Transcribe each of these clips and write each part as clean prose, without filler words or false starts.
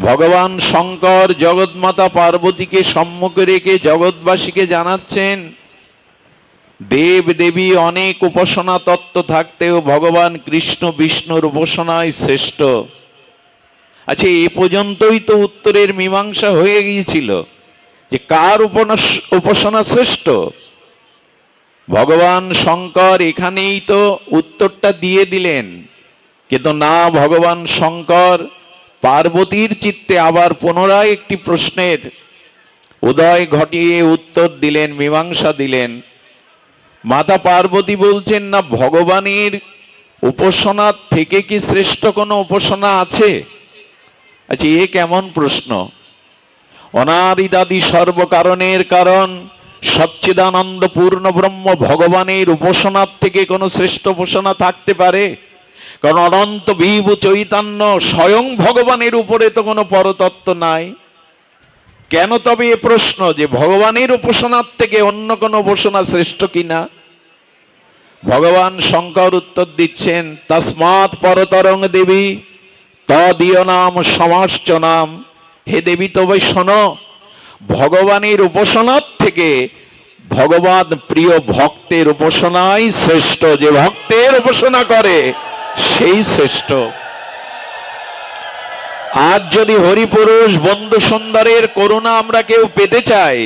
ভগবান শঙ্কর জগৎমাতা পার্বতীকে সম্মুখে রেখে জগৎবাসীকে জানাচ্ছেন, দেব দেবী অনেক উপাসনা তত্ত্ব থাকতেও ভগবান কৃষ্ণ বিষ্ণুর উপাসনাই শ্রেষ্ঠ। আচ্ছা, এ পর্যন্তই তো উত্তরের মীমাংসা হয়ে গিয়েছিল যে কার উপাসনা শ্রেষ্ঠ। ভগবান শঙ্কর এখানেই তো উত্তরটা দিয়ে দিলেন, কিন্তু না, ভগবান শঙ্কর পার্বতীর চিত্তে আবার পুনরায় একটি প্রশ্নের উদয় ঘটিয়ে উত্তর দিলেন, মীমাংসা দিলেন। মাতা পার্বতী বলছেন, না, ভগবানের উপাসনার থেকে কি শ্রেষ্ঠ কোনো উপাসনা আছে? আচ্ছা, এ কেমন প্রশ্ন? অনাদিদাদি সর্বকারণের কারণ সচ্চিদানন্দ পূর্ণ ব্রহ্ম ভগবানের উপাসনার থেকে কোনো শ্রেষ্ঠ উপাসনা থাকতে পারে? কারণ অনন্ত বিভু চৈতন্য স্বয়ং ভগবানের উপরে তো কোনো পরতত্ত্ব নাই। কেন তবে এ প্রশ্ন যে ভগবানের উপাসনার থেকে অন্য কোনো উপাসনা শ্রেষ্ঠ কিনা? ভগবান শঙ্কর উত্তর দিচ্ছেন, তস্মাৎ পরতরং দেবী তদীয় নাম সমাশ্চ নাম। হে দেবী, তবে শোনো, ভগবানের উপাসনার থেকে ভগবান প্রিয় ভক্তের উপাসনাই শ্রেষ্ঠ। যে ভক্তের উপাসনা করে সেই শ্রেষ্ঠ। আজ যদি হরিপুরুষ বন্ধু সুন্দরের করুণা আমরা কেউ পেতে চাই,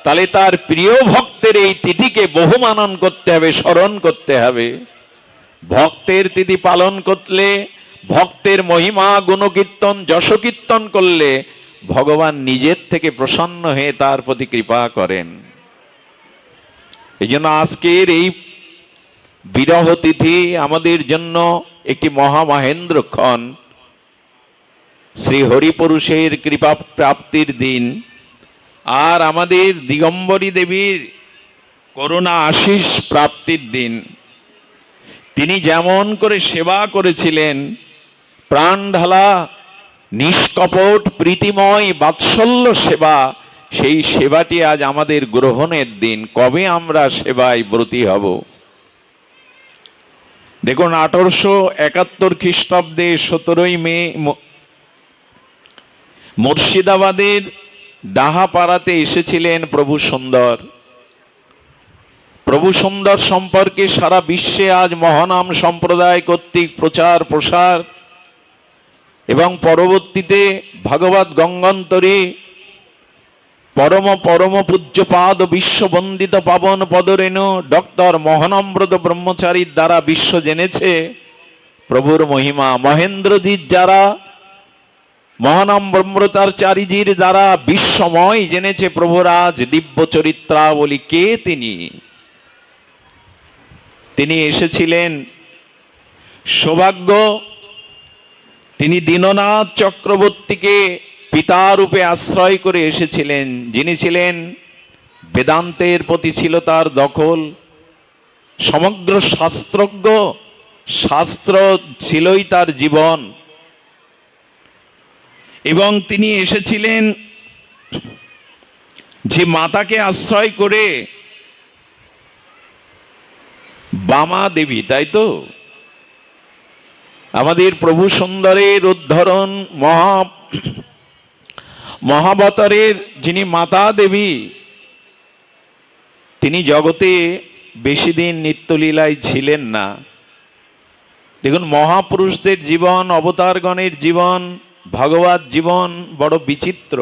তাহলে তার প্রিয় ভক্তের এই তিথিকে বহুমানন করতে হবে, স্মরণ করতে হবে। ভক্তের তিথি পালন করলে, ভক্তের মহিমা গুণকীর্তন যশকীর্তন করলে ভগবান নিজের থেকে প্রসন্ন হয়ে তার প্রতি কৃপা করেন। এই জন্য আজকের এই বিরহ তিথি আমাদের জন্য একটি মহামহেন্দ্রক্ষণ, শ্রী হরিপুরুষের কৃপা প্রাপ্তির দিন, আর আমাদের দিগম্বরী দেবীর করুণা আশিস প্রাপ্তির দিন। তিনি যেমন করে সেবা করেছিলেন, প্রাণ ঢালা নিষ্কপট প্রীতিময় বাৎসল্য সেবা, সেই সেবাটি আজ আমাদের গ্রহণের দিন। কবে আমরা সেবায় ব্রতী হব? দেখুন, 1871 খ্রিস্টাব্দে 17 মে মুর্শিদাবাদের ডাহাপাড়াতে এসেছিলেন প্রভু সুন্দর। প্রভু সুন্দর সম্পর্কে সারা বিশ্বে আজ মহানাম সম্প্রদায় কর্তৃক প্রচার প্রসার, এবং পরবর্তীতে ভাগবত গঙ্গান্তরে পরম পরম পূজ্যপাদ বিশ্ববন্দিত পাবন পদরেণু ডক্টর মহানম্রত ব্রহ্মচারীর দ্বারা বিশ্ব জেনেছে প্রভুর মহিমা। মহেন্দ্রজির যারা মহানাম ব্রহ্মচারীজির দ্বারা বিশ্বময় জেনেছে প্রভুর আজ দিব্য চরিত্রাবলী। কে তিনি? তিনি এসেছিলেন, সৌভাগ্য, তিনি দীননাথ চক্রবর্তীকে পিতারূপে আশ্রয় করে এসেছিলেন, যিনি ছিলেন বেদান্তের প্রতি ছিল তার দখল, সমগ্র শাস্ত্রজ্ঞ, শাস্ত্র ছিলই তার জীবন। এবং তিনি এসেছিলেন যে মাতাকে আশ্রয় করে, বামা দেবী, তাই তো? আমাদের প্রভু সুন্দরের উদ্ধরণ মহাবতারের যিনি মাতা দেবী, তিনি জগতে বেশি দিন নিত্যলীলায় ছিলেন না। দেখুন, মহাপুরুষদের জীবন, অবতারগণের জীবন, ভগবত জীবন বড় বিচিত্র।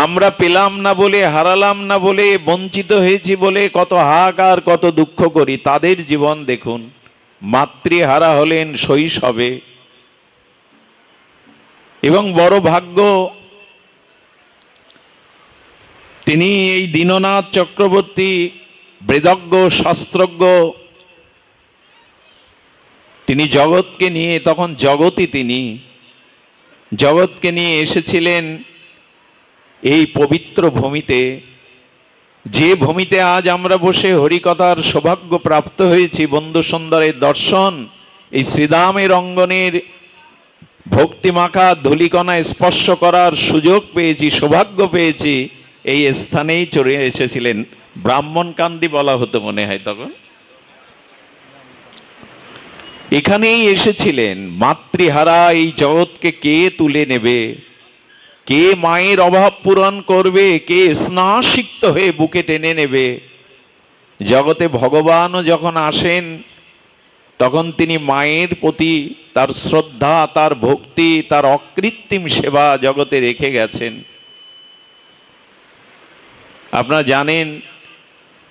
আমরা পেলাম না বলে, হারালাম না বলে, বঞ্চিত হয়েছি বলে কত হাহাকার, কত দুঃখ করি। তাদের জীবন দেখুন, মাতৃহারা হলেন শৈশবে, এবং বড় ভাগ্য তিনি এই দীননাথ চক্রবর্তী, বেদজ্ঞ শাস্ত্রজ্ঞ, তিনি জগৎকে নিয়ে, তখন জগৎই তিনি, জগৎকে নিয়ে এসেছিলেন এই পবিত্র ভূমিতে, যে ভূমিতে আজ আমরা বসে হরিকথার সৌভাগ্য প্রাপ্ত হয়েছি, বন্ধু সুন্দরের দর্শন, এই শ্রীধামের অঙ্গনের ভক্তিমাখা ধূলিকণা স্পর্শ করার সুযোগ পেয়েছি, সৌভাগ্য পেয়েছি। এই স্থানেই চলে এসেছিলেন। ব্রাহ্মণকান্দি বলা হতো মনে হয় তখন। এখানেই এসেছিলেন। মাতৃহারা এই জগৎকে কে তুলে নেবে, কে মায়ের অভাব পূরণ করবে, কে স্নাসিক্ত হয়ে বুকে টেনে নেবে। জগতে ভগবানও যখন আসেন তখন তিনি মায়ের প্রতি তার শ্রদ্ধা, তার ভক্তি, তার অকৃত্রিম সেবা জগতে রেখে গেছেন। আপনারা জানেন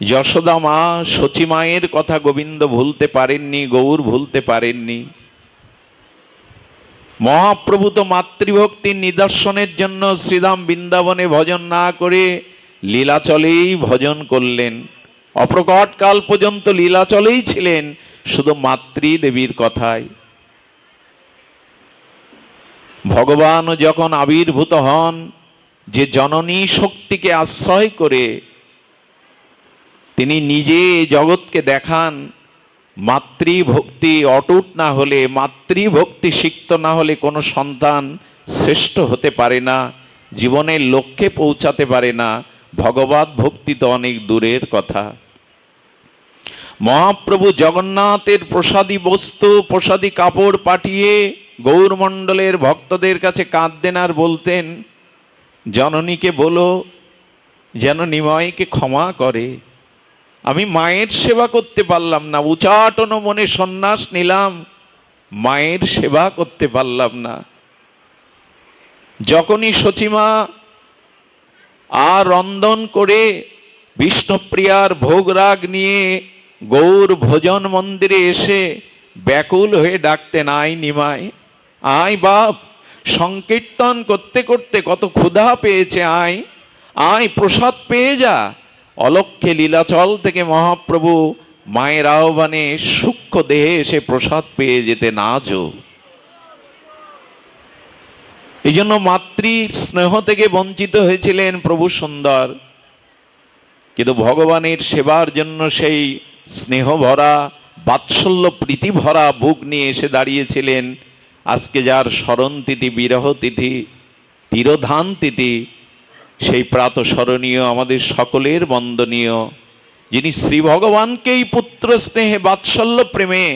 যশোদা মা শচী মায়ের কথা গোবিন্দ ভুলতে পারেননি, গৌর ভুলতে পারেননি। মহাপ্রভু তো মাতৃভক্তির নিদর্শনের জন্য শ্রীধাম বৃন্দাবনে ভজন না করে লীলাচলেই ভজন করলেন। অপ্রকট কাল পর্যন্ত লীলাচলেই ছিলেন শুধু মাতৃদেবীর কথায়। ভগবান যখন আবির্ভূত হন, যে জননী শক্তিকে আশ্রয় করে তিনি নিজে জগৎকে দেখান, মাতৃভক্তি অটুট না হলে, মাতৃভক্তি সিক্ত না হলে কোনো সন্তান শ্রেষ্ঠ হতে পারে না, জীবনের লক্ষ্যে পৌঁছাতে পারে না। ভগবত ভক্তি তো অনেক দূরের কথা। মহাপ্রভু জগন্নাথের প্রসাদী বস্তু, প্রসাদী কাপড় পাঠিয়ে গৌরমণ্ডলের ভক্তদের কাছে কাঁদতেন আর বলতেন, জননীকে বলো যেন নিমাইকে ক্ষমা করে। আমি মায়ের সেবা করতে পারলাম না, উচাটন মনে সন্ন্যাস নিলাম, মায়ের সেবা করতে পারলাম না। যখনই শচীমা আর রন্ধন করে বিষ্ণুপ্রিয়ার ভোগরাগ নিয়ে গৌর ভোজন মন্দিরে এসে ব্যাকুল হয়ে ডাকতেন, আয় নিমাই, আয় বাপ, সংকীর্তন করতে করতে কত ক্ষুধা পেয়েছে, আয় আয় প্রসাদ পেয়ে যা। অলক্ষ্যে লীলাচল থেকে মহাপ্রভু মায়ের আহ্বানে সূক্ষ্ম দেহে এসে প্রসাদ পেয়ে যেতেন আজও। এই জন্য মাতৃ স্নেহ থেকে বঞ্চিত হয়েছিলেন প্রভু সুন্দর, কিন্তু ভগবানের সেবার জন্য সেই স্নেহ ভরা, বাৎসল্য প্রীতি ভরা বুক নিয়ে এসে দাঁড়িয়েছিলেন। আজকে যার স্মরণ তিথি, বিরহ তিথি, তিরোধান তিথি, সেই প্রাতঃস্মরণীয়, আমাদের সকলের বন্দনীয়, যিনি শ্রী ভগবানকেই পুত্র স্নেহে, বাৎসল্য প্রেমে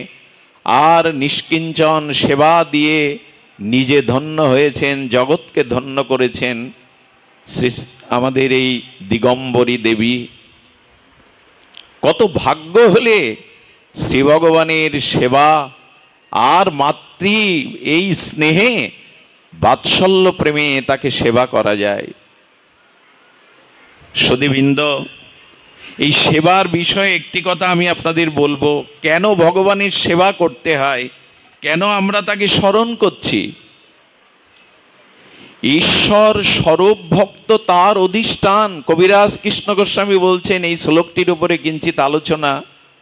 আর নিষ্কিঞ্চন সেবা দিয়ে নিজে ধন্য হয়েছেন, জগৎকে ধন্য করেছেন, আমাদের এই দিগম্বরী দেবী। কত ভাগ্য হলে শ্রী ভগবানের সেবা আর মাতৃ এই স্নেহে, বাৎসল্য প্রেমে তাকে সেবা করা যায়। সুধীবৃন্দ, এই সেবার বিষয়ে একটি কথা আমি আপনাদের বলবো। কেন ভগবানের সেবা করতে হয়, কেন আমরা তাকে স্মরণ করছি? ঈশ্বর স্বরূপ ভক্ত তার অধিষ্ঠান। কবিরাজ কৃষ্ণ গোস্বামী বলছেন, এই শ্লোকটির উপরে কিঞ্চিত আলোচনা,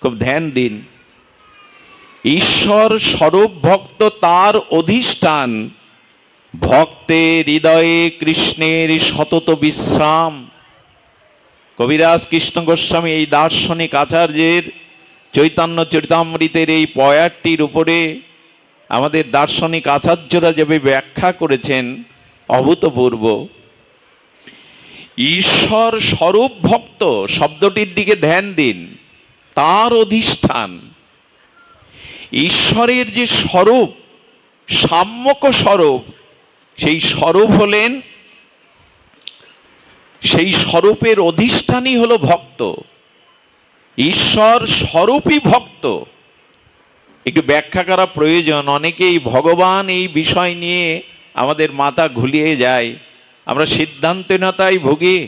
খুব ধ্যান দিন। ঈশ্বর স্বরূপ ভক্ত তার অধিষ্ঠান, ভক্তের হৃদয়ে কৃষ্ণের সতত বিশ্রাম। কবিরাজ কৃষ্ণ গোস্বামী এই দার্শনিক আচার্যের চৈতন্য চরিতামৃতের এই পয়ারটির উপরে আমাদের দার্শনিক আচার্যরা যেভাবে ব্যাখ্যা করেছেন, অভূতপূর্ব। ঈশ্বর স্বরূপ ভক্ত শব্দটির দিকে ধ্যান দিন। তার অধিষ্ঠান, ঈশ্বরের যে স্বরূপ, সাম্যক স্বরূপ, সেই স্বরূপ হলেন, সেই স্বরূপের অধিষ্ঠানই হলো ভক্ত। ঈশ্বর স্বরূপই ভক্ত। একটু ব্যাখ্যা করা প্রয়োজন। অনেকেই ভগবান এই বিষয় নিয়ে আমাদের মাথা ঘুলিয়ে যায়, আমরা সিদ্ধান্তহীনতায় ভুগি।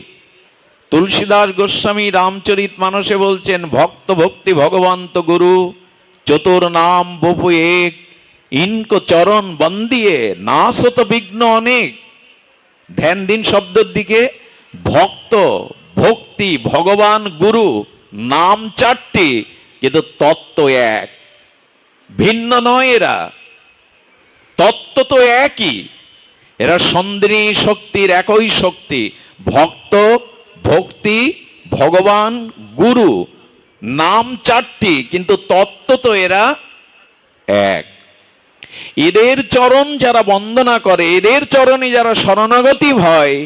তুলসীদাস গোস্বামী রামচরিত মানসে বলছেন, ভক্ত ভক্তি ভগবন্ত গুরু চতুর নাম বপু এক, ইনকো চরণ বন্দিয়ে নাশত বিঘ্ন অনেক। ধ্যান দিন শব্দের দিকে। ভক্ত, ভক্তি, ভগবান, গুরু, নাম চারটি, কিন্তু তত্ত্ব এক, ভিন্ন নয়। এরা তত্ত্ব তো একই, এরা সন্ধিনী শক্তির একই শক্তি। ভক্ত, ভক্তি, ভগবান, গুরু, নাম চারটি, কিন্তু তত্ত্ব তো এরা এক। এদের চরণ যারা বন্দনা করে, এদের চরণে যারা শরণাগতি হয়,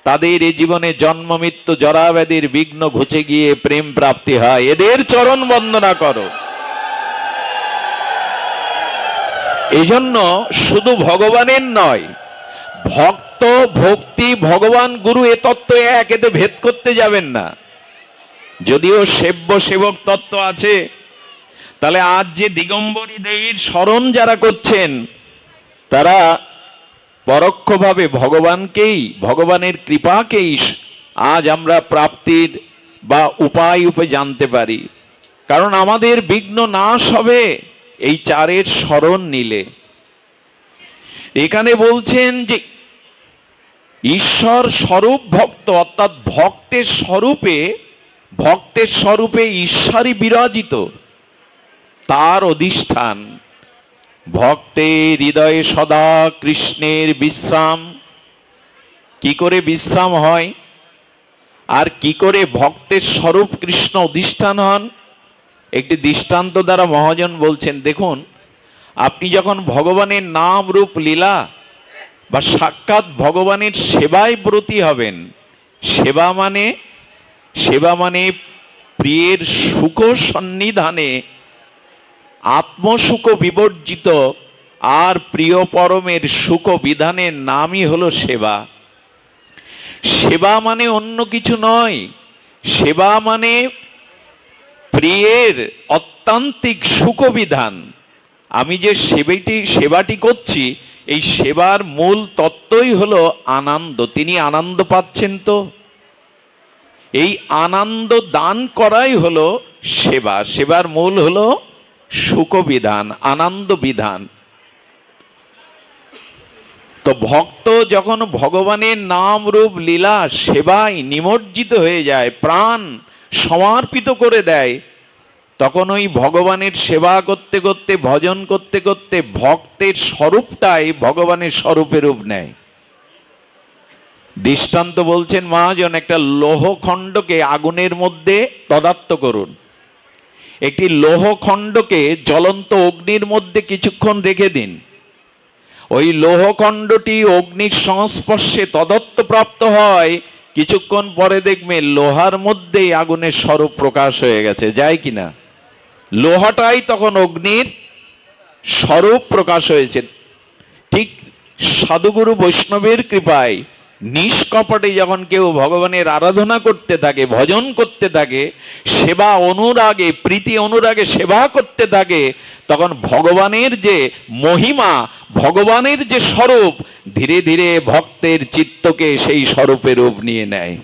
তাদের এই জীবনে জন্ম মৃত্যু জরাব্যাধির বিঘ্ন ঘুচে গিয়ে প্রেম প্রাপ্তি হয়। এদের চরণ বন্দনা করো। এই জন্য শুধু ভগবানের নয়, ভক্ত ভক্তি ভগবান গুরু এ তত্ত্ব এক, এতে ভেদ করতে যাবেন না। যদিও সেব্য সেবক তত্ত্ব আছে, তাহলে আজ যে দিগম্বরী দেবীর স্মরণ যারা করছেন তারা পরোক্ষভাবে ভগবানকেই, ভগবানের কৃপাকেই আজ আমরা প্রাপ্তির বা উপায় জানতে পারি। কারণ আমাদের বিঘ্ন নাশ হবে এই চারের স্মরণ নিলে। এখানে বলছেন যে ঈশ্বর স্বরূপ ভক্ত, অর্থাৎ ভক্তের স্বরূপে ঈশ্বরই বিরাজিত, তার অধিষ্ঠান। ভক্তের হৃদয়ে সদা কৃষ্ণের বিশ্রাম। কি করে বিশ্রাম হয় আর কি করে ভক্তের স্বরূপ কৃষ্ণ অধিষ্ঠান হন, একটি দৃষ্টান্ত দ্বারা মহাজন বলছেন। দেখুন, আপনি যখন ভগবানের নাম রূপ লীলা বা সাক্ষাৎ ভগবানের সেবায় ব্রতী হবেন, সেবা মানে প্রিয়ের সুখ সন্নিধানে আত্মসুখ বিবর্জিত আর প্রিয় পরমের সুখ বিধানের নামই হলো সেবা। সেবা মানে অন্য কিছু নয়, সেবা মানে প্রিয়ের অত্যান্তিক সুখ বিধান। আমি যে সেবাটি করছি, এই সেবার মূল তত্ত্বই হলো আনন্দ। তিনি আনন্দ পাচ্ছেন, তো এই আনন্দ দান করাই হলো সেবা। সেবার মূল হলো সুখ বিধান, আনন্দ বিধান। তো ভক্ত যখন ভগবানের নাম রূপ লীলা সেবায় নিমজ্জিত হয়ে যায়, প্রাণ সমর্পিত করে দেয়, তখন ওই ভগবানের সেবা করতে করতে, ভজন করতে করতে ভক্তের স্বরূপটাই ভগবানের স্বরূপে রূপ নেয়। দৃষ্টান্ত বলছেন মহাজন, একটা লৌহখণ্ডকে আগুনের মধ্যে তদাত্ম করুন। একটি লৌহখণ্ডকে জ্বলন্ত অগ্নির মধ্যে কিছুক্ষণ রেখে দিন। ওই লৌহখণ্ডটি অগ্নির সংস্পর্শে তদত্ত প্রাপ্ত হয়, কিছুক্ষণ পরে দেখবে লোহার মধ্যেই আগুনের স্বরূপ প্রকাশ হয়ে গেছে, যায় কিনা? লোহাটাই তখন অগ্নির স্বরূপ প্রকাশ হয়েছে। ঠিক সাধুগুরু বৈষ্ণবের কৃপায় নিষ্কপটে যখন কেউ ভগবানের আরাধনা করতে থাকে, ভজন করতে থাকে, সেবা অনুরাগে, প্রীতি অনুরাগে সেবা করতে থাকে, তখন ভগবানের যে মহিমা, ভগবানের যে স্বরূপ ধীরে ধীরে ভক্তের চিত্তকে সেই স্বরূপে রূপ নিয়ে নেয়।